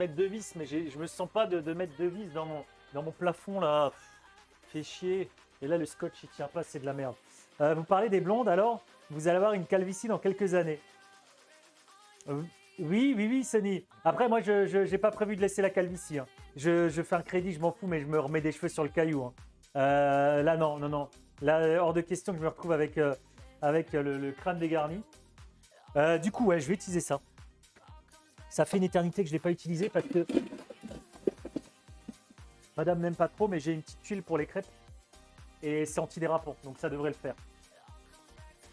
mettre deux vis, mais je me sens pas de mettre deux vis dans mon plafond là. Fait chier. Et là, le scotch il tient pas, c'est de la merde. Vous parlez des blondes alors? Vous allez avoir une calvitie dans quelques années. Euh, Oui, oui, oui, Sony. Après, moi, je n'ai pas prévu de laisser la calvitie, hein. Je fais un crédit, je m'en fous, mais je me remets des cheveux sur le caillou, hein. Là, non, non, non. Là, hors de question que je me retrouve avec le crâne dégarni. Du coup, ouais, je vais utiliser ça. Ça fait une éternité que je ne l'ai pas utilisé parce que madame n'aime pas trop, mais j'ai une petite tuile pour les crêpes et c'est antidérapant, donc ça devrait le faire.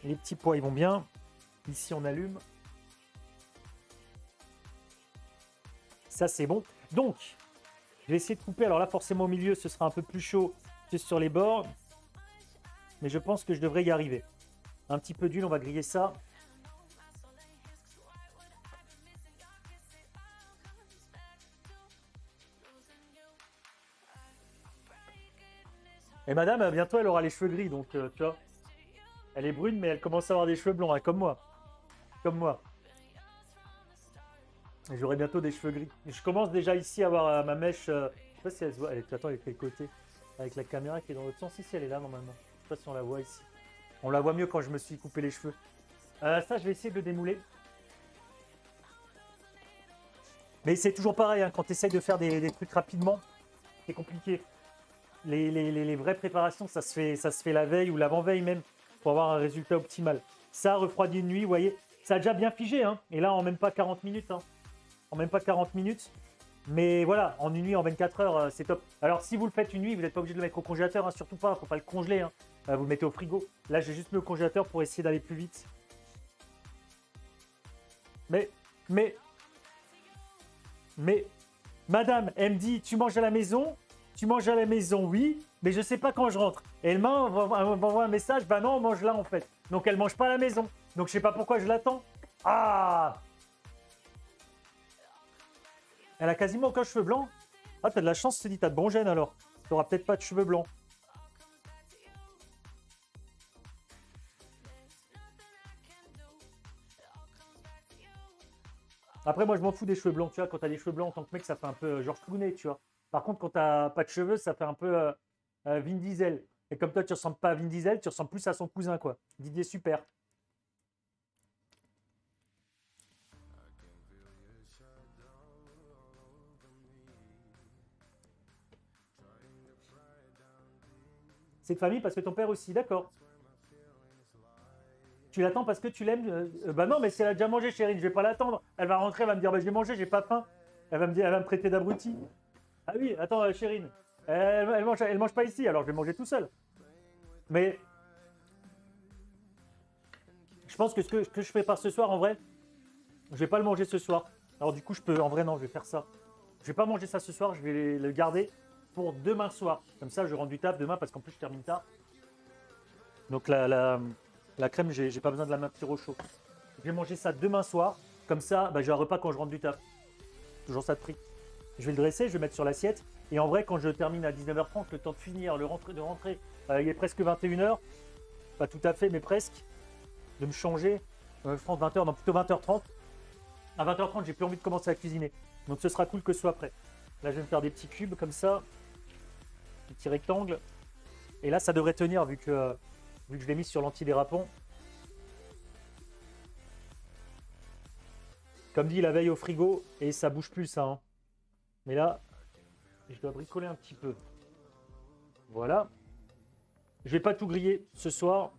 Les petits pois, ils vont bien. Ici, on allume. Ça, c'est bon. Donc, je vais essayer de couper. Alors là, forcément, au milieu, ce sera un peu plus chaud que sur les bords. Mais je pense que je devrais y arriver. Un petit peu d'huile, on va griller ça. Et madame, bientôt, elle aura les cheveux gris. Donc, tu vois, elle est brune, mais elle commence à avoir des cheveux blonds, hein, comme moi. Comme moi. Et j'aurai bientôt des cheveux gris. Et je commence déjà ici à avoir ma mèche. Je sais pas si elle se voit. Attends, elle est de quel côté? Avec la caméra qui est dans l'autre sens. Ici, elle est là, normalement. Je sais pas si on la voit ici. On la voit mieux quand je me suis coupé les cheveux. Ça, je vais essayer de le démouler. Mais c'est toujours pareil, hein, quand tu essayes de faire des trucs rapidement, c'est compliqué. Les vraies préparations, ça se fait la veille ou l'avant-veille même, pour avoir un résultat optimal. Ça, refroidi une nuit, vous voyez, ça a déjà bien figé, hein, et là, en même pas 40 minutes. Hein, en même pas 40 minutes. Mais voilà, en une nuit, en 24 heures, c'est top. Alors, si vous le faites une nuit, vous n'êtes pas obligé de le mettre au congélateur, hein, surtout pas, faut pas le congeler. Hein. Vous le mettez au frigo. Là, j'ai juste mis au congélateur pour essayer d'aller plus vite. Mais, mais, Mais, madame, elle me dit, tu manges à la maison? Tu manges à la maison, oui, mais je sais pas quand je rentre. Et elle m'envoie un message, bah non, on mange là en fait. Donc elle mange pas à la maison. Donc je sais pas pourquoi je l'attends. Ah! Elle a quasiment aucun cheveux blancs. Ah, t'as de la chance, tu dis, t'as de bons gènes alors. T'auras peut-être pas de cheveux blancs. Après, moi, je m'en fous des cheveux blancs, tu vois. Quand t'as des cheveux blancs en tant que mec, ça fait un peu Georges Clooney, tu vois. Par contre, quand t'as pas de cheveux, ça fait un peu Vin Diesel. Et comme toi, tu ressembles pas à Vin Diesel, tu ressembles plus à son cousin, quoi. Didier Super. C'est de famille parce que ton père aussi, d'accord. Tu l'attends parce que tu l'aimes bah non, mais si elle a déjà mangé, chérie, je vais pas l'attendre. Elle va rentrer, elle va me dire, bah j'ai mangé, j'ai pas faim. Elle va me dire, elle va me traiter d'abruti. Ah oui, attends, Chérine. Elle mange pas ici, alors je vais manger tout seul. Mais je pense que ce que je prépare ce soir, en vrai, je vais pas le manger ce soir. Alors du coup, je peux, en vrai, non, je vais faire ça. Je vais pas manger ça ce soir, je vais le garder pour demain soir. Comme ça, je rentre du taf demain parce qu'en plus, je termine tard. Donc la crème, j'ai pas besoin de la maintenir au chaud. Je vais manger ça demain soir. Comme ça, bah, j'ai un repas quand je rentre du taf. Toujours ça de prix. Je vais le dresser, je vais mettre sur l'assiette. Et en vrai, quand je termine à 19h30, le temps de finir, de rentrer, il est presque 21h. Pas tout à fait, mais presque. De me changer. Je pense 20h, non, plutôt 20h30. À 20h30, j'ai plus envie de commencer à cuisiner. Donc ce sera cool que ce soit prêt. Là, je vais me faire des petits cubes comme ça. Des petits rectangles. Et là, ça devrait tenir vu que je l'ai mis sur l'antidérapant. Comme dit, la veille au frigo. Et ça bouge plus, ça. Hein. Mais là, je dois bricoler un petit peu. Voilà. Je vais pas tout griller ce soir.